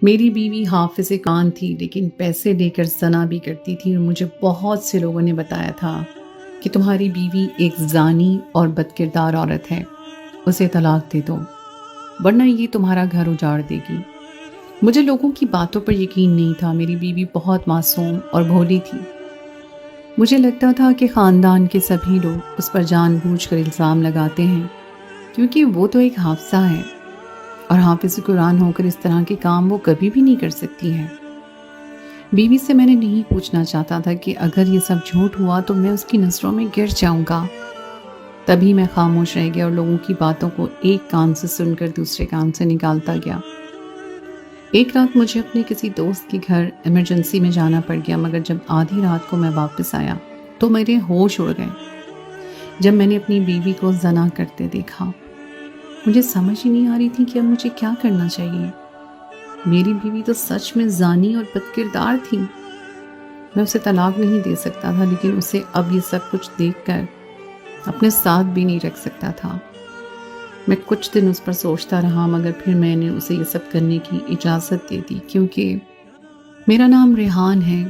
میری بیوی حافظ قرآن تھی، لیکن پیسے لے کر زنا بھی کرتی تھی، اور مجھے بہت سے لوگوں نے بتایا تھا کہ تمہاری بیوی ایک زانی اور بد کردار عورت ہے، اسے طلاق دے دو ورنہ یہ تمہارا گھر اجاڑ دے گی۔ مجھے لوگوں کی باتوں پر یقین نہیں تھا۔ میری بیوی بہت معصوم اور بھولی تھی۔ مجھے لگتا تھا کہ خاندان کے سبھی لوگ اس پر جان بوجھ کر الزام لگاتے ہیں، کیونکہ وہ تو ایک حافظہ ہے، اور حافظ قرآن ہو کر اس طرح کے کام وہ کبھی بھی نہیں کر سکتی ہے۔ بیوی سے میں نے نہیں پوچھنا چاہتا تھا کہ اگر یہ سب جھوٹ ہوا تو میں اس کی نظروں میں گر جاؤں گا۔ تبھی میں خاموش رہ گیا اور لوگوں کی باتوں کو ایک کان سے سن کر دوسرے کان سے نکالتا گیا۔ ایک رات مجھے اپنے کسی دوست کے گھر ایمرجنسی میں جانا پڑ گیا، مگر جب آدھی رات کو میں واپس آیا تو میرے ہوش اڑ گئے جب میں نے اپنی بیوی کو زنا کرتے دیکھا۔ مجھے سمجھ ہی نہیں آ رہی تھی کہ اب مجھے کیا کرنا چاہیے۔ میری بیوی تو سچ میں زانی اور بد کردار تھی۔ میں اسے طلاق نہیں دے سکتا تھا، لیکن اسے اب یہ سب کچھ دیکھ کر اپنے ساتھ بھی نہیں رکھ سکتا تھا۔ میں کچھ دن اس پر سوچتا رہا، مگر پھر میں نے اسے یہ سب کرنے کی اجازت دے دی، کیونکہ میرا نام ریحان ہے۔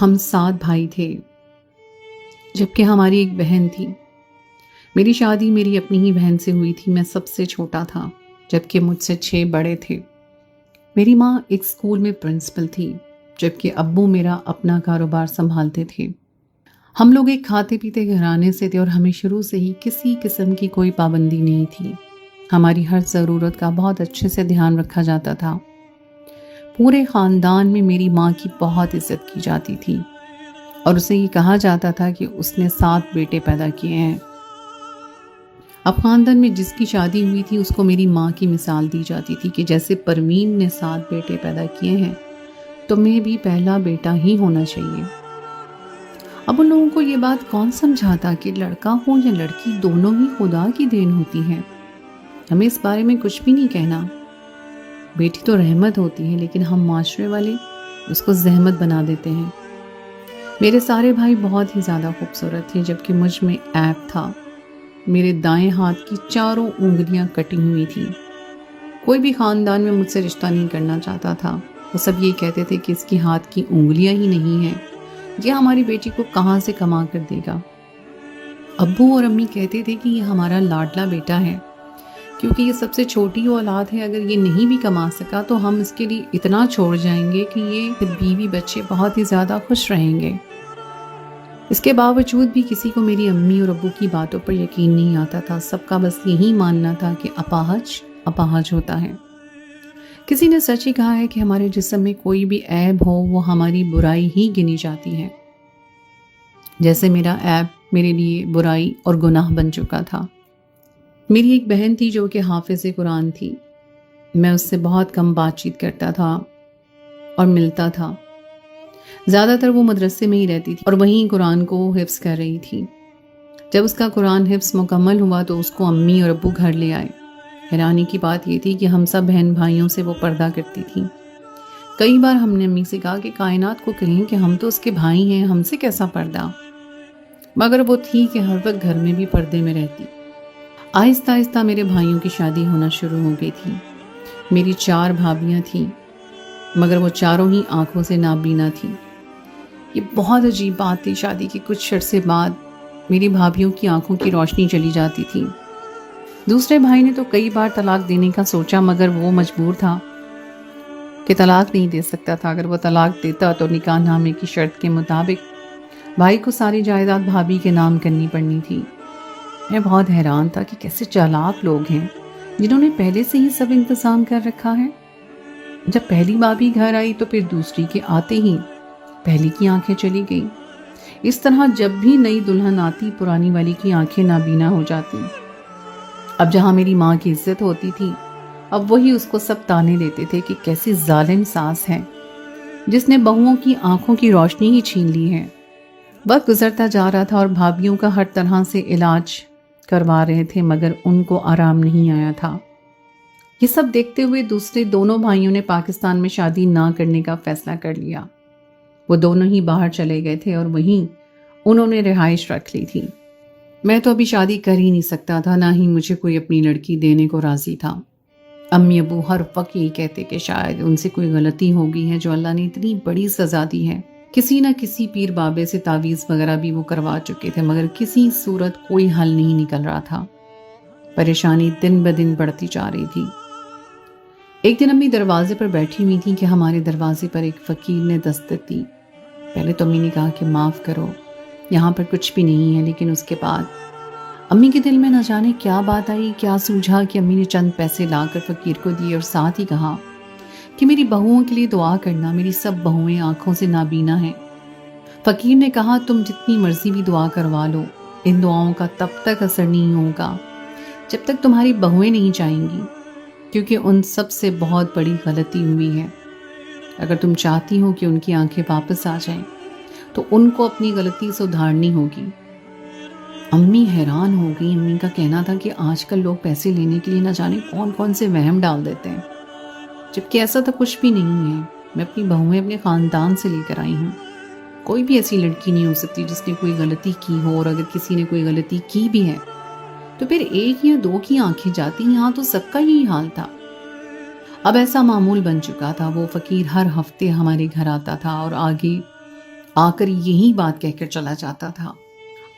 ہم 7 بھائی تھے، جبکہ ہماری ایک بہن تھی۔ میری شادی میری اپنی ہی بہن سے ہوئی تھی۔ میں سب سے چھوٹا تھا، جبکہ مجھ سے 6 بڑے تھے۔ میری ماں ایک اسکول میں پرنسپل تھی، جبکہ ابو میرا اپنا کاروبار سنبھالتے تھے۔ ہم لوگ ایک کھاتے پیتے گھرانے سے تھے، اور ہمیں شروع سے ہی کسی قسم کی کوئی پابندی نہیں تھی۔ ہماری ہر ضرورت کا بہت اچھے سے دھیان رکھا جاتا تھا۔ پورے خاندان میں میری ماں کی بہت عزت کی جاتی تھی، اور اسے یہ کہا جاتا تھا کہ اس نے 7 بیٹے پیدا کیے ہیں۔ اب خاندان میں جس کی شادی ہوئی تھی اس کو میری ماں کی مثال دی جاتی تھی کہ جیسے پروین نے 7 بیٹے پیدا کیے ہیں، تمہیں بھی پہلا بیٹا ہی ہونا چاہیے۔ اب ان لوگوں کو یہ بات کون سمجھاتا کہ لڑکا ہو یا لڑکی دونوں ہی خدا کی دین ہوتی ہے۔ ہمیں اس بارے میں کچھ بھی نہیں کہنا۔ بیٹی تو رحمت ہوتی ہے، لیکن ہم معاشرے والے اس کو زحمت بنا دیتے ہیں۔ میرے سارے بھائی بہت ہی زیادہ خوبصورت تھے، جبکہ مجھ میں عیب تھا۔ میرے دائیں ہاتھ کی 4 انگلیاں کٹی ہوئی تھیں۔ کوئی بھی خاندان میں مجھ سے رشتہ نہیں کرنا چاہتا تھا۔ وہ سب یہ کہتے تھے کہ اس کی ہاتھ کی انگلیاں ہی نہیں ہیں، یہ ہماری بیٹی کو کہاں سے کما کر دے گا۔ ابو اور امی کہتے تھے کہ یہ ہمارا لاڈلا بیٹا ہے، کیونکہ یہ سب سے چھوٹی اولاد ہے۔ اگر یہ نہیں بھی کما سکا تو ہم اس کے لیے اتنا چھوڑ جائیں گے کہ یہ بیوی بچے بہت ہی زیادہ خوش رہیں گے۔ اس کے باوجود بھی کسی کو میری امی اور ابو کی باتوں پر یقین نہیں آتا تھا۔ سب کا بس یہی ماننا تھا کہ اپاہج ہوتا ہے۔ کسی نے سچ ہی کہا ہے کہ ہمارے جسم میں کوئی بھی عیب ہو وہ ہماری برائی ہی گنی جاتی ہے، جیسے میرا عیب میرے لیے برائی اور گناہ بن چکا تھا۔ میری ایک بہن تھی جو کہ حافظ قرآن تھی۔ میں اس سے بہت کم بات چیت کرتا تھا اور ملتا تھا۔ زیادہ تر وہ مدرسے میں ہی رہتی تھی اور وہیں قرآن کو حفظ کر رہی تھی۔ جب اس کا قرآن حفظ مکمل ہوا تو اس کو امی اور ابو گھر لے آئے۔ حیرانی کی بات یہ تھی کہ ہم سب بہن بھائیوں سے وہ پردہ کرتی تھی۔ کئی بار ہم نے امی سے کہا کہ کائنات کو کہیں کہ ہم تو اس کے بھائی ہیں، ہم سے کیسا پردہ، مگر وہ تھی کہ ہر وقت گھر میں بھی پردے میں رہتی۔ آہستہ آہستہ میرے بھائیوں کی شادی ہونا شروع ہو گئی تھی۔ میری 4 بھابیاں تھیں، مگر وہ چاروں ہی آنکھوں سے نابینا تھیں۔ یہ بہت عجیب بات تھی۔ شادی کے کچھ عرصے بعد میری بھابیوں کی آنکھوں کی روشنی چلی جاتی تھی۔ دوسرے بھائی نے تو کئی بار طلاق دینے کا سوچا، مگر وہ مجبور تھا کہ طلاق نہیں دے سکتا تھا۔ اگر وہ طلاق دیتا تو نکاح نامے کی شرط کے مطابق بھائی کو ساری جائیداد بھابی کے نام کرنی پڑنی تھی۔ میں بہت حیران تھا کہ کیسے چالاک لوگ ہیں جنہوں نے پہلے سے ہی سب انتظام کر رکھا ہے۔ جب پہلی بھابی گھر آئی تو پھر دوسری کے آتے ہی پہلی کی آنکھیں چلی گئیں۔ اس طرح جب بھی نئی دلہن آتی پرانی والی کی آنکھیں نابینا ہو جاتی۔ اب جہاں میری ماں کی عزت ہوتی تھی، اب وہی اس کو سب تانے دیتے تھے کہ کیسی ظالم ساس ہے جس نے بہوؤں کی آنکھوں کی روشنی ہی چھین لی ہے۔ وقت گزرتا جا رہا تھا اور بھابیوں کا ہر طرح سے علاج کروا رہے تھے، مگر ان کو آرام نہیں آیا تھا۔ یہ سب دیکھتے ہوئے دوسرے دونوں بھائیوں نے پاکستان میں شادی نہ کرنے کا فیصلہ کر لیا۔ وہ دونوں ہی باہر چلے گئے تھے اور وہیں انہوں نے رہائش رکھ لی تھی۔ میں تو ابھی شادی کر ہی نہیں سکتا تھا، نہ ہی مجھے کوئی اپنی لڑکی دینے کو راضی تھا۔ امی ابو ہر وقت یہی کہتے کہ شاید ان سے کوئی غلطی ہو گئی ہے جو اللہ نے اتنی بڑی سزا دی ہے. کسی نہ کسی پیر بابے سے تعویذ وغیرہ بھی وہ کروا چکے تھے مگر کسی صورت کوئی حل نہیں نکل رہا تھا. پریشانی دن بدن بڑھتی جا رہی تھی. ایک دن امی دروازے پر بیٹھی ہوئی تھی کہ ہمارے دروازے پر ایک فقیر نے دستک دی. پہلے تو امی نے کہا کہ معاف کرو یہاں پر کچھ بھی نہیں ہے، لیکن اس کے بعد امی کے دل میں نہ جانے کیا بات آئی، کیا سوجھا کہ امی نے چند پیسے لا کر فقیر کو دیے اور ساتھ ہی کہا کہ میری بہوؤں کے لیے دعا کرنا، میری سب بہویں آنکھوں سے نابینا ہیں. فقیر نے کہا تم جتنی مرضی بھی دعا کروا لو، ان دعاؤں کا تب تک اثر نہیں ہوگا جب تک تمہاری بہویں نہیں چاہیں گی، کیونکہ ان سب سے بہت بڑی غلطی ہوئی ہے. اگر تم چاہتی ہو کہ ان کی آنکھیں واپس آ جائیں تو ان کو اپنی غلطی سدھارنی ہوگی. امی حیران ہو گئی. امی کا کہنا تھا کہ آج کل لوگ پیسے لینے کے لیے نہ جانے کون کون سے وہم ڈال دیتے ہیں، جبکہ ایسا تو کچھ بھی نہیں ہے. میں اپنی بہویں اپنے خاندان سے لے کر آئی ہوں. کوئی بھی ایسی لڑکی نہیں ہو سکتی جس نے کوئی غلطی کی ہو، اور اگر کسی نے کوئی غلطی کی بھی ہے تو پھر ایک یا دو کی آنکھیں جاتی. یہاں تو سب کا یہی حال تھا. اب ایسا معمول بن چکا تھا. وہ فقیر ہر ہفتے ہمارے گھر آتا تھا اور آگے آ کر یہی بات کہہ کر چلا جاتا تھا.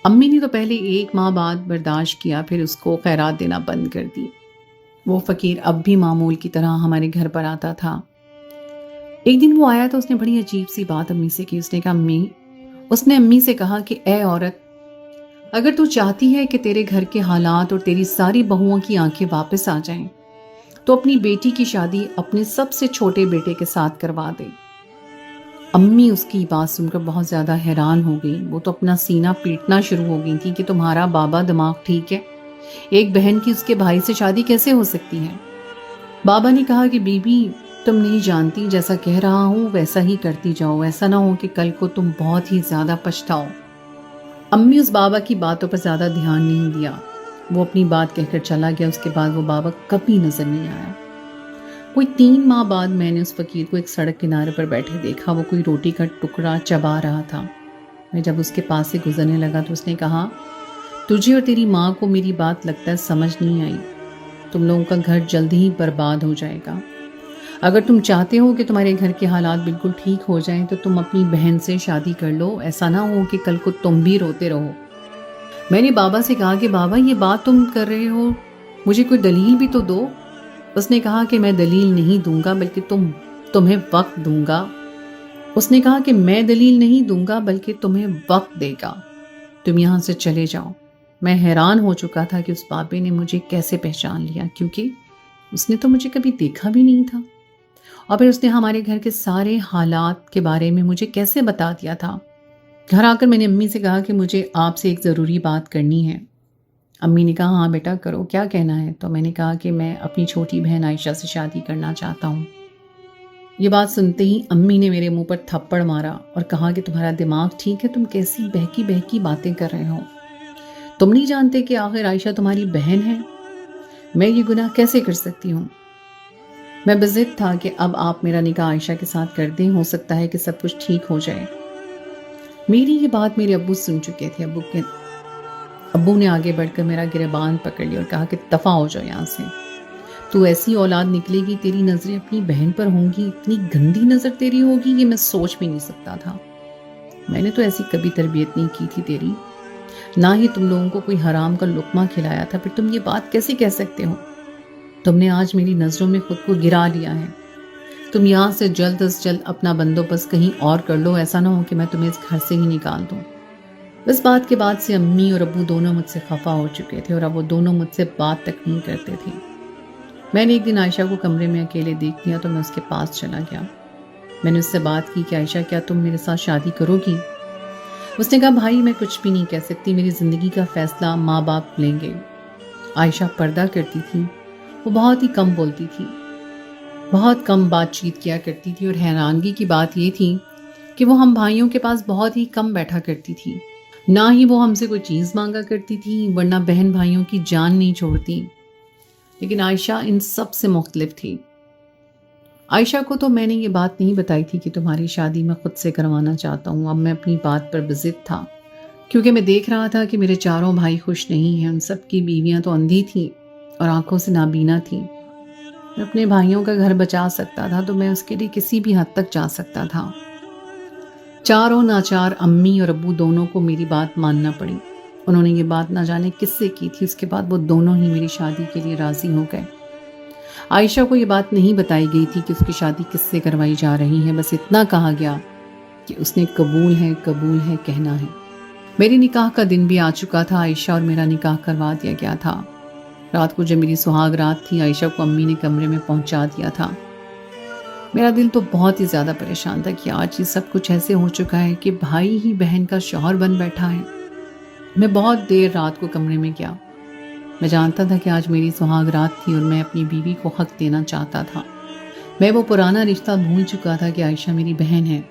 امی نے تو پہلے 1 ماہ بعد برداشت کیا، پھر اس کو خیرات دینا بند کر دی. وہ فقیر اب بھی معمول کی طرح ہمارے گھر پر آتا تھا. ایک دن وہ آیا تو اس نے بڑی عجیب سی بات امی سے کی. اس نے امی سے کہا کہ اے عورت، اگر تو چاہتی ہے کہ تیرے گھر کے حالات اور تیری ساری بہوؤں کی آنکھیں واپس آ جائیں تو اپنی بیٹی کی شادی اپنے سب سے چھوٹے بیٹے کے ساتھ کروا دے. امی اس کی بات سن کر بہت زیادہ حیران ہو گئی. وہ تو اپنا سینہ پیٹنا شروع ہو گئی تھی کہ تمہارا بابا دماغ ٹھیک ہے؟ ایک بہن کی اس کے بھائی سے شادی کیسے ہو سکتی ہے؟ بابا نے کہا کہ بی بی تم نہیں جانتی، جیسا کہہ رہا ہوں ویسا ہی کرتی جاؤ، ایسا نہ ہو کہ کل کو تم بہت ہی زیادہ پچھتاؤ. امی اس بابا کی باتوں پر زیادہ دھیان نہیں دیا. وہ اپنی بات کہہ کر چلا گیا. اس کے بعد وہ بابا کبھی نظر نہیں آیا. کوئی 3 ماہ بعد میں نے اس فقیر کو ایک سڑک کنارے پر بیٹھے دیکھا. وہ کوئی روٹی کا ٹکڑا چبا رہا تھا. میں جب اس کے پاس سے گزرنے لگا تو اس نے کہا تجھے اور تیری ماں کو میری بات لگتا ہے سمجھ نہیں آئی. تم لوگوں کا گھر جلد ہی برباد ہو جائے گا. اگر تم چاہتے ہو کہ تمہارے گھر کے حالات بالکل ٹھیک ہو جائیں تو تم اپنی بہن سے شادی کر لو. ایسا نہ ہو کہ کل کو تم بھی روتے رہو. میں نے بابا سے کہا کہ بابا یہ بات تم کر رہے ہو، مجھے کوئی دلیل بھی تو دو. اس نے کہا کہ میں دلیل نہیں دوں گا بلکہ تمہیں وقت دوں گا. اس نے کہا کہ میں دلیل نہیں دوں گا بلکہ تمہیں وقت دے گا. تم یہاں سے چلے جاؤ. میں حیران ہو چکا تھا کہ اس بابے نے مجھے کیسے پہچان لیا، کیونکہ اس نے تو مجھے کبھی دیکھا بھی نہیں تھا. اور پھر اس نے ہمارے گھر کے سارے حالات کے بارے میں مجھے کیسے بتا دیا تھا. گھر آ کر میں نے امی سے کہا کہ مجھے آپ سے ایک ضروری بات کرنی ہے. امی نے کہا ہاں بیٹا کرو، کیا کہنا ہے؟ تو میں نے کہا کہ میں اپنی چھوٹی بہن عائشہ سے شادی کرنا چاہتا ہوں. یہ بات سنتے ہی امی نے میرے منہ پر تھپڑ مارا اور کہا کہ تمہارا دماغ ٹھیک ہے؟ تم کیسی بہکی باتیں کر رہے ہو؟ تم نہیں جانتے کہ آخر عائشہ تمہاری بہن ہے؟ میں یہ گناہ کیسے کر سکتی ہوں؟ میں بضد تھا کہ اب آپ میرا نکاح عائشہ کے ساتھ کر دیں، ہو سکتا ہے کہ سب کچھ ٹھیک ہو جائے. میری یہ بات میرے ابو سن چکے تھے. ابو نے آگے بڑھ کر میرا گریبان پکڑ لیا اور کہا کہ دفع ہو جاؤ یہاں سے. تو ایسی اولاد نکلے گی، تیری نظریں اپنی بہن پر ہوں گی، اتنی گندی نظر تیری ہوگی کہ میں سوچ بھی نہیں سکتا تھا. میں نے تو ایسی کبھی تربیت نہیں کی تھی تیری، نہ ہی تم لوگوں کو کوئی حرام کا لقمہ کھلایا تھا. پھر تم یہ بات کیسے کہہ سکتے ہو؟ تم نے آج میری نظروں میں خود کو گرا لیا ہے. تم یہاں سے جلد از جلد اپنا بندوبست کہیں اور کر لو. ایسا نہ ہو کہ میں تمہیں اس گھر سے ہی نکال دوں. اس بات کے بعد سے امی اور ابو دونوں مجھ سے خفا ہو چکے تھے اور اب وہ دونوں مجھ سے بات تک نہیں کرتے تھے. میں نے ایک دن عائشہ کو کمرے میں اکیلے دیکھ لیا تو میں اس کے پاس چلا گیا. میں نے اس سے بات کی کہ عائشہ کیا تم میرے ساتھ شادی کرو گی؟ اس نے کہا بھائی میں کچھ بھی نہیں کہہ سکتی، میری زندگی کا فیصلہ ماں باپ لیں گے. عائشہ پردہ کرتی تھی. وہ بہت ہی کم بولتی تھی، بہت کم بات چیت کیا کرتی تھی، اور حیرانگی کی بات یہ تھی کہ وہ ہم بھائیوں کے پاس بہت ہی کم بیٹھا کرتی تھی. نہ ہی وہ ہم سے کوئی چیز مانگا کرتی تھی، ورنہ بہن بھائیوں کی جان نہیں چھوڑتی. لیکن عائشہ ان سب سے مختلف تھی. عائشہ کو تو میں نے یہ بات نہیں بتائی تھی کہ تمہاری شادی میں خود سے کروانا چاہتا ہوں. اب میں اپنی بات پر بضد تھا، کیونکہ میں دیکھ رہا تھا کہ میرے چاروں بھائی خوش نہیں ہیں. ان سب کی بیویاں تو اندھی تھیں اور آنکھوں سے نابینا تھیں. میں اپنے بھائیوں کا گھر بچا سکتا تھا تو میں اس کے لیے کسی بھی حد تک جا سکتا تھا۔ چاروں ناچار امی اور ابو دونوں کو میری بات ماننا پڑی۔ انہوں نے یہ بات نہ جانے کس سے کی تھی، اس کے بعد وہ دونوں ہی میری شادی کے لیے راضی ہو گئے۔ عائشہ کو یہ بات نہیں بتائی گئی تھی کہ اس کی شادی کس سے کروائی جا رہی ہے، بس اتنا کہا گیا کہ اس نے قبول ہے کہنا ہے۔ میری نکاح کا دن بھی آ چکا تھا، عائشہ اور میرا نکاح کروا دیا گیا تھا۔ رات کو جب میری سہاگ رات تھی، عائشہ کو امی نے کمرے میں پہنچا دیا تھا۔ میرا دل تو بہت ہی زیادہ پریشان تھا کہ آج یہ سب کچھ ایسے ہو چکا ہے کہ بھائی ہی بہن کا شوہر بن بیٹھا ہے۔ میں بہت دیر رات کو کمرے میں گیا۔ میں جانتا تھا کہ آج میری سہاگ رات تھی اور میں اپنی بیوی کو حق دینا چاہتا تھا۔ میں وہ پرانا رشتہ بھول چکا تھا کہ عائشہ میری بہن ہے۔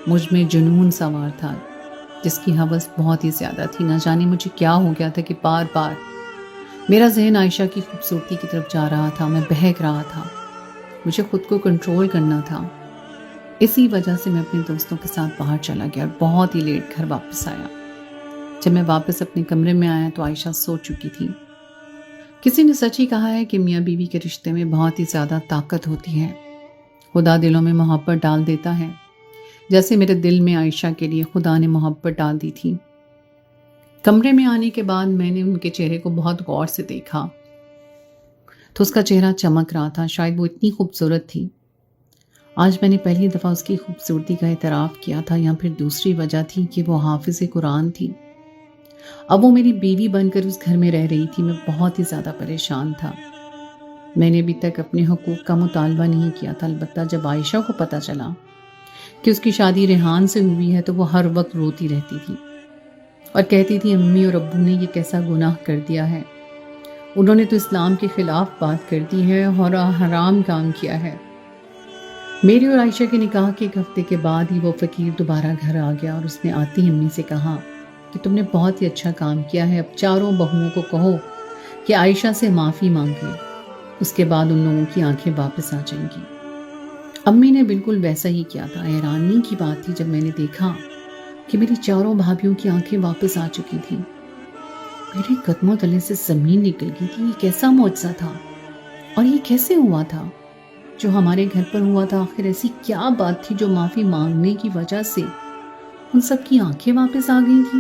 مجھ میں جنون سوار تھا جس کی ہوس بہت ہی زیادہ تھی۔ نہ جانے مجھے کیا ہو گیا تھا کہ بار بار میرا ذہن عائشہ کی خوبصورتی کی طرف جا رہا تھا۔ میں بہک رہا تھا، مجھے خود کو کنٹرول کرنا تھا۔ اسی وجہ سے میں اپنے دوستوں کے ساتھ باہر چلا گیا اور بہت ہی لیٹ گھر واپس آیا۔ جب میں واپس اپنے کمرے میں آیا تو عائشہ سو چکی تھی۔ کسی نے سچ ہی کہا ہے کہ میاں بیوی کے رشتے میں بہت ہی زیادہ طاقت ہوتی ہے۔ خدا دلوں میں محبت ڈال دیتا ہے، جیسے میرے دل میں عائشہ کے لیے خدا نے محبت ڈال دی تھی۔ کمرے میں آنے کے بعد میں نے ان کے چہرے کو بہت غور سے دیکھا تو اس کا چہرہ چمک رہا تھا، شاید وہ اتنی خوبصورت تھی۔ آج میں نے پہلی دفعہ اس کی خوبصورتی کا اعتراف کیا تھا، یا پھر دوسری وجہ تھی کہ وہ حافظ قرآن تھی۔ اب وہ میری بیوی بن کر اس گھر میں رہ رہی تھی۔ میں بہت ہی زیادہ پریشان تھا۔ میں نے ابھی تک اپنے حقوق کا مطالبہ نہیں کیا تھا، البتہ جب عائشہ کو پتہ چلا کہ اس کی شادی ریحان سے ہوئی ہے تو وہ ہر وقت روتی رہتی تھی اور کہتی تھی امی اور ابو نے یہ کیسا گناہ کر دیا ہے، انہوں نے تو اسلام کے خلاف بات کر دی ہے اور حرام کام کیا ہے۔ میری اور عائشہ کے نکاح کے ایک ہفتے کے بعد ہی وہ فقیر دوبارہ گھر آ گیا اور اس نے آتی امی سے کہا کہ تم نے بہت ہی اچھا کام کیا ہے، اب چاروں بہوؤں کو کہو کہ عائشہ سے معافی مانگ لیں، اس کے بعد ان لوگوں کی آنکھیں واپس آ جائیں گی۔ امی نے بالکل ویسا ہی کیا تھا۔ حیرانی کی بات تھی جب میں نے دیکھا کہ میری چاروں بھابھیوں کی آنکھیں واپس آ چکی تھیں۔ میرے قدموں تلے سے زمین نکل گئی تھی۔ یہ کیسا معجزہ تھا اور یہ کیسے ہوا تھا جو ہمارے گھر پر ہوا تھا؟ آخر ایسی کیا بات تھی جو معافی مانگنے کی وجہ سے ان سب کی آنکھیں واپس آ گئی تھی؟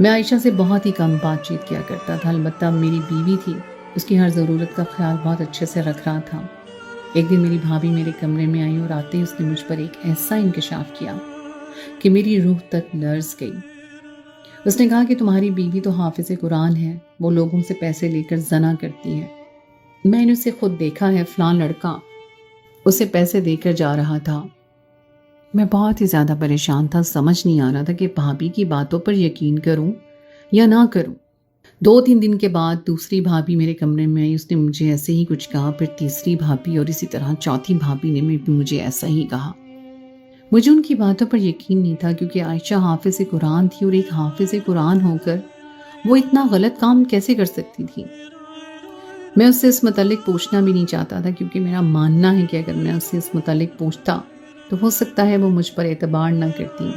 میں عائشہ سے بہت ہی کم بات چیت کیا کرتا تھا، البتہ میری بیوی تھی، اس کی ہر ضرورت کا خیال بہت اچھے سے رکھ رہا تھا۔ ایک دن میری بھابھی میرے کمرے میں آئی اور آتے ہی اس نے مجھ پر ایک ایسا انکشاف کیا کہ میری روح تک لرز گئی۔ اس نے کہا کہ تمہاری بیوی تو حافظ قرآن ہے، وہ لوگوں سے پیسے لے کر زنا کرتی ہے۔ میں نے اسے خود دیکھا ہے، فلاں لڑکا اسے پیسے دے کر جا رہا تھا۔ میں بہت ہی زیادہ پریشان تھا، سمجھ نہیں آ رہا تھا کہ بھابھی کی باتوں پر یقین کروں یا نہ کروں۔ 2-3 دن کے بعد دوسری بھابھی میرے کمرے میں آئی، اس نے مجھے ایسے ہی کچھ کہا، پھر تیسری بھابھی اور اسی طرح چوتھی بھابھی نے بھی مجھے ایسا ہی کہا۔ مجھے ان کی باتوں پر یقین نہیں تھا، کیونکہ عائشہ حافظ قرآن تھی اور ایک حافظ قرآن ہو کر وہ اتنا غلط کام کیسے کر سکتی تھی۔ میں اس سے اس متعلق پوچھنا بھی نہیں چاہتا تھا، کیونکہ میرا ماننا ہے کہ اگر میں اس سے اس متعلق پوچھتا تو ہو سکتا ہے وہ مجھ پر اعتبار نہ کرتی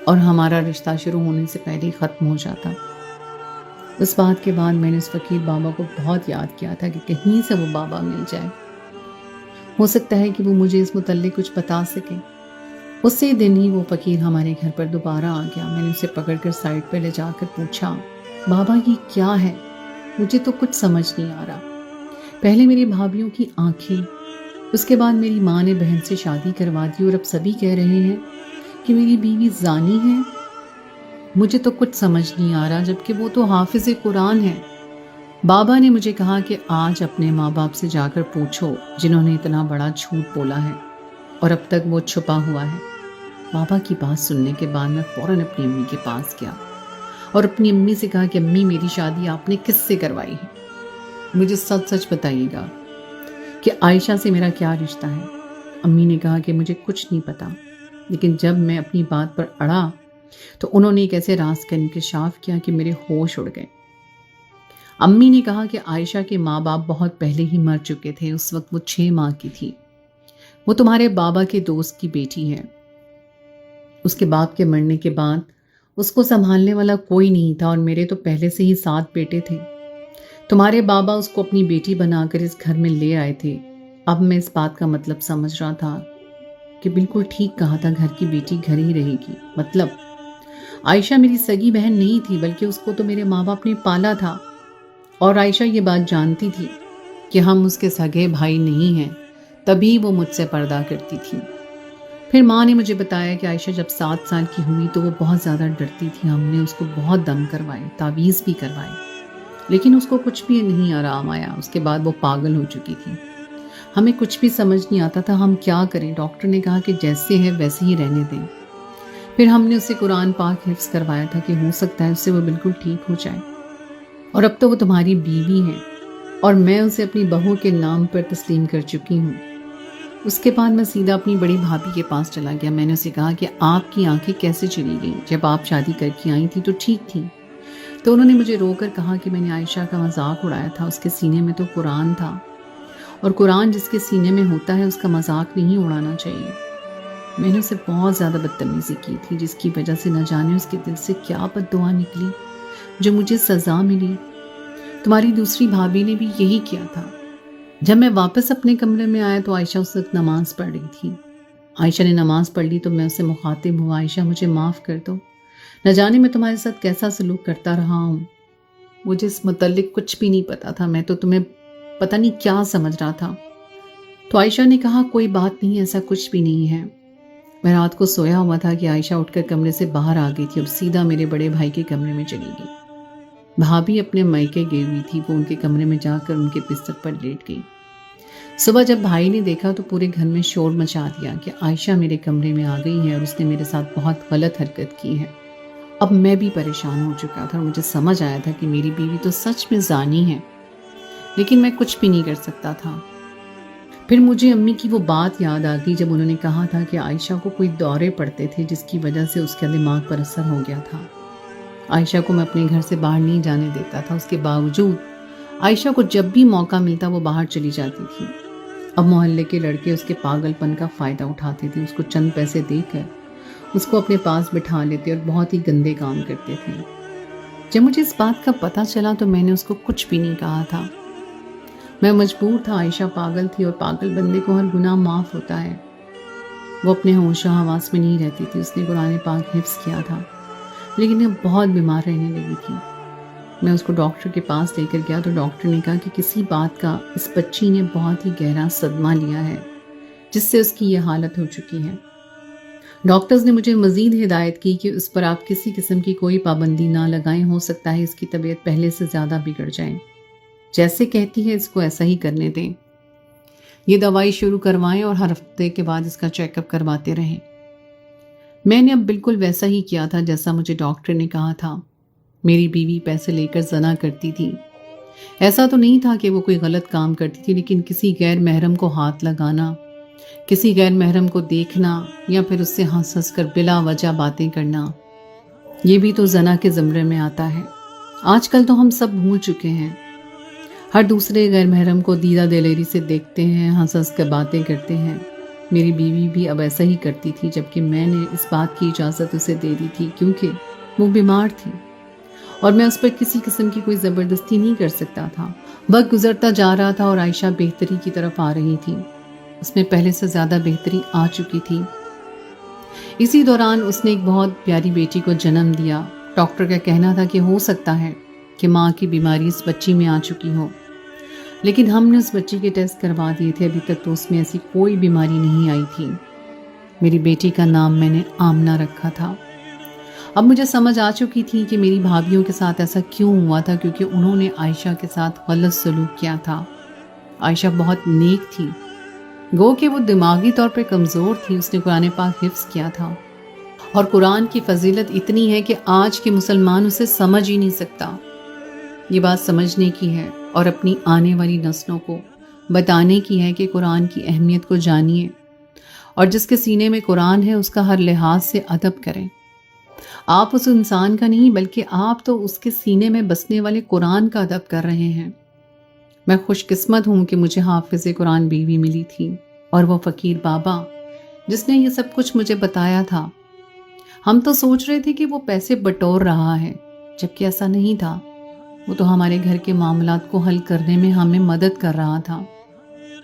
اور ہمارا رشتہ شروع ہونے سے پہلے ہی ختم ہو جاتا۔ اس بات کے بعد میں نے اس فقیر بابا کو بہت یاد کیا تھا کہ کہیں سے وہ بابا مل جائے، ہو سکتا ہے کہ وہ مجھے اس متعلق کچھ بتا سکے۔ اسی دن ہی وہ فقیر ہمارے گھر پر دوبارہ آ گیا۔ میں نے اسے پکڑ کر سائڈ پہ لے جا کر پوچھا، بابا یہ کیا ہے؟ مجھے تو کچھ سمجھ نہیں آ رہا۔ پہلے میری بھابھیوں کی آنکھیں، اس کے بعد میری ماں نے بہن سے شادی کروا دی اور اب سبھی کہہ رہے ہیں کہ میری بیوی زانی ہے۔ مجھے تو کچھ سمجھ نہیں آ رہا، جبکہ وہ تو حافظ قرآن ہے۔ بابا نے مجھے کہا کہ آج اپنے ماں باپ سے جا کر پوچھو جنہوں نے اتنا بڑا جھوٹ بولا ہے اور اب تک وہ چھپا ہوا ہے۔ بابا کی بات سننے کے بعد میں فوراً اپنی امی کے پاس گیا اور اپنی امی سے کہا کہ امی میری شادی آپ نے کس سے کروائی ہے؟ مجھے سچ سچ بتائیے گا کہ عائشہ سے میرا کیا رشتہ ہے۔ امی نے کہا کہ مجھے کچھ نہیں پتا، لیکن جب میں اپنی بات پر اڑا تو انہوں نے ایک ایسے راز کا انکشاف کیا کہ میرے ہوش اڑ گئے۔ امی نے کہا کہ عائشہ کے ماں باپ بہت پہلے ہی مر چکے تھے، اس وقت وہ 6 ماہ کی تھی۔ وہ تمہارے بابا کے دوست کی بیٹی ہے۔ اس کے باپ کے مرنے کے بعد اس کو سنبھالنے والا کوئی نہیں تھا اور میرے تو پہلے سے ہی 7 بیٹے تھے۔ تمہارے بابا اس کو اپنی بیٹی بنا کر اس گھر میں لے آئے تھے۔ اب میں اس بات کا مطلب سمجھ رہا تھا کہ بالکل ٹھیک کہا تھا، گھر کی بیٹی گھر ہی رہے گی۔ مطلب عائشہ میری سگی بہن نہیں تھی، بلکہ اس کو تو میرے ماں باپ نے پالا تھا، اور عائشہ یہ بات جانتی تھی کہ ہم اس کے سگے بھائی نہیں ہیں، تبھی وہ مجھ سے پردہ کرتی تھی۔ پھر ماں نے مجھے بتایا کہ عائشہ جب 7 سال کی ہوئی تو وہ بہت زیادہ ڈرتی تھی۔ ہم نے اس کو بہت دم کروائے، تعویذ بھی کروائے، لیکن اس کو کچھ بھی نہیں آرام آیا۔ اس کے بعد وہ پاگل ہو چکی تھی۔ ہمیں کچھ بھی سمجھ نہیں آتا تھا ہم کیا کریں۔ ڈاکٹر نے کہا کہ جیسے ہے ویسے ہی رہنے دیں۔ پھر ہم نے اسے قرآن پاک حفظ کروایا تھا کہ ہو سکتا ہے اس سے وہ بالکل ٹھیک ہو جائے، اور اب تو وہ تمہاری بیوی ہے اور میں اسے اپنی بہو کے نام پر تسلیم کر چکی ہوں۔ اس کے بعد میں سیدھا اپنی بڑی بھابھی کے پاس چلا گیا۔ میں نے اسے کہا کہ آپ کی آنکھیں کیسے چلی گئیں؟ جب آپ شادی کر کے آئی تھی تو ٹھیک تھی۔ تو انہوں نے مجھے رو کر کہا کہ میں نے عائشہ کا مذاق اڑایا تھا، اس کے سینے میں تو قرآن تھا، اور قرآن جس کے سینے میں ہوتا ہے اس کا مذاق نہیں اڑانا چاہیے۔ میں نے اسے بہت زیادہ بدتمیزی کی تھی، جس کی وجہ سے نہ جانے اس کے دل سے کیا بد دعا نکلی جو مجھے سزا ملی۔ تمہاری دوسری بھابھی نے بھی یہی کیا تھا۔ جب میں واپس اپنے کمرے میں آیا تو عائشہ اس وقت نماز پڑھ رہی تھی۔ عائشہ نے نماز پڑھ لی تو میں اسے مخاطب ہوا، عائشہ مجھے معاف کر دو، نہ جانے میں تمہارے ساتھ کیسا سلوک کرتا رہا ہوں۔ مجھے اس متعلق کچھ بھی نہیں پتا تھا، میں تو تمہیں پتہ نہیں کیا سمجھ رہا تھا۔ تو عائشہ نے کہا کوئی بات نہیں، ایسا کچھ بھی نہیں ہے۔ میں رات کو سویا ہوا تھا کہ عائشہ اٹھ کر کمرے سے باہر آ گئی تھی اور سیدھا میرے بڑے بھائی کے کمرے میں چلی گئی۔ بھابھی اپنے مائکے گئی ہوئی تھی، وہ ان کے کمرے میں جا کر ان کے بستر پر لیٹ گئی۔ صبح جب بھائی نے دیکھا تو پورے گھر میں شور مچا دیا کہ عائشہ میرے کمرے میں آ گئی ہے اور اس نے میرے ساتھ بہت غلط حرکت کی ہے۔ اب میں بھی پریشان ہو چکا تھا اور مجھے سمجھ آیا تھا کہ میری بیوی تو سچ میں زانی ہے، لیکن میں کچھ بھی نہیں کر سکتا تھا۔ پھر مجھے امی کی وہ بات یاد آ گئی جب انہوں نے کہا تھا کہ عائشہ کو کوئی دورے پڑتے تھے جس کی وجہ سے اس کے دماغ پر اثر ہو گیا تھا۔ عائشہ کو میں اپنے گھر سے باہر نہیں جانے دیتا تھا، اس کے باوجود عائشہ کو جب بھی موقع ملتا وہ باہر چلی جاتی تھی۔ اب محلے کے لڑکے اس کے پاگل پن کا فائدہ اٹھاتے تھے، اس کو چند پیسے دے کر اس کو اپنے پاس بٹھا لیتے اور بہت ہی گندے کام کرتے تھے۔ جب مجھے اس بات کا پتہ چلا تو میں نے اس کو کچھ بھی نہیں کہا تھا۔ میں مجبور تھا، عائشہ پاگل تھی اور پاگل بندے کو ہر گناہ معاف ہوتا ہے۔ وہ اپنے ہوش و حواس میں نہیں رہتی تھی، اس نے قرآن پاک حفظ کیا تھا، لیکن اب بہت بیمار رہنے لگی تھی۔ میں اس کو ڈاکٹر کے پاس لے کر گیا تو ڈاکٹر نے کہا کہ کسی بات کا اس بچی نے بہت ہی گہرا صدمہ لیا ہے جس سے اس کی یہ حالت ہو چکی ہے۔ ڈاکٹرز نے مجھے مزید ہدایت کی کہ اس پر آپ کسی قسم کی کوئی پابندی نہ لگائیں، ہو سکتا ہے اس کی طبیعت پہلے سے زیادہ بگڑ جائے۔ جیسے کہتی ہے اس کو ایسا ہی کرنے دیں، یہ دوائی شروع کروائیں اور ہر ہفتے کے بعد اس کا چیک اپ کرواتے رہیں۔ میں نے اب بالکل ویسا ہی کیا تھا جیسا مجھے ڈاکٹر نے کہا تھا۔ میری بیوی پیسے لے کر زنا کرتی تھی، ایسا تو نہیں تھا کہ وہ کوئی غلط کام کرتی تھی، لیکن کسی غیر محرم کو ہاتھ لگانا، کسی غیر محرم کو دیکھنا یا پھر اس سے ہنس ہنس کر بلا وجہ باتیں کرنا، یہ بھی تو زنا کے زمرے میں آتا ہے۔ آج کل تو ہم سب بھول چکے ہیں، ہر دوسرے غیر محرم کو دیدہ دلیری سے دیکھتے ہیں، ہنس ہنس کر باتیں کرتے ہیں۔ میری بیوی بھی اب ایسا ہی کرتی تھی، جبکہ میں نے اس بات کی اجازت اسے دے دی تھی کیونکہ وہ بیمار تھی اور میں اس پر کسی قسم کی کوئی زبردستی نہیں کر سکتا تھا۔ وقت گزرتا جا رہا تھا اور عائشہ بہتری کی طرف آ رہی تھی، اس میں پہلے سے زیادہ بہتری آ چکی تھی۔ اسی دوران اس نے ایک بہت پیاری بیٹی کو جنم دیا۔ ڈاکٹر کا کہنا تھا کہ ہو سکتا ہے کہ ماں کی بیماری اس بچی میں آ چکی ہو، لیکن ہم نے اس بچی کے ٹیسٹ کروا دیے تھے، ابھی تک تو اس میں ایسی کوئی بیماری نہیں آئی تھی۔ میری بیٹی کا نام میں نے آمنہ رکھا تھا۔ اب مجھے سمجھ آ چکی تھی کہ میری بھابھیوں کے ساتھ ایسا کیوں ہوا تھا، کیونکہ انہوں نے عائشہ کے ساتھ غلط سلوک کیا تھا۔ عائشہ بہت نیک تھی، گو کہ وہ دماغی طور پہ کمزور تھی، اس نے قرآن پاک حفظ کیا تھا، اور قرآن کی فضیلت اتنی ہے کہ آج کے مسلمان اسے سمجھ ہی نہیں سکتا۔ یہ بات سمجھنے کی ہے اور اپنی آنے والی نسلوں کو بتانے کی ہے کہ قرآن کی اہمیت کو جانیے، اور جس کے سینے میں قرآن ہے اس کا ہر لحاظ سے ادب کریں۔ آپ اس انسان کا نہیں بلکہ آپ تو اس کے سینے میں بسنے والے قرآن کا ادب کر رہے ہیں۔ میں خوش قسمت ہوں کہ مجھے حافظ قرآن بیوی ملی تھی اور وہ فقیر بابا جس نے یہ سب کچھ مجھے بتایا تھا۔ ہم تو سوچ رہے تھے کہ وہ پیسے بٹور رہا ہے، جبکہ ایسا نہیں تھا۔ وہ تو ہمارے گھر کے معاملات کو حل کرنے میں ہمیں مدد کر رہا تھا۔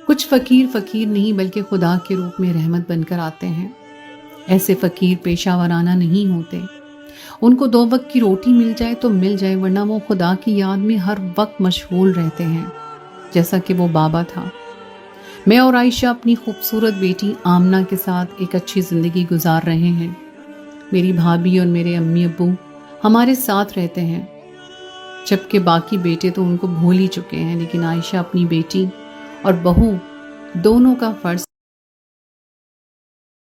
کچھ فقیر نہیں بلکہ خدا کے روپ میں رحمت بن کر آتے ہیں۔ ایسے فقیر پیشہ ورانہ نہیں ہوتے، ان کو 2 وقت کی روٹی مل جائے تو مل جائے، ورنہ وہ خدا کی یاد میں ہر وقت مشغول رہتے ہیں، جیسا کہ وہ بابا تھا۔ میں اور عائشہ اپنی خوبصورت بیٹی آمنہ کے ساتھ ایک اچھی زندگی گزار رہے ہیں۔ میری بھابھی اور میرے امی ابو ہمارے ساتھ رہتے ہیں، جبکہ باقی بیٹے تو ان کو بھول ہی چکے ہیں، لیکن عائشہ اپنی بیٹی اور بہو دونوں کا فرض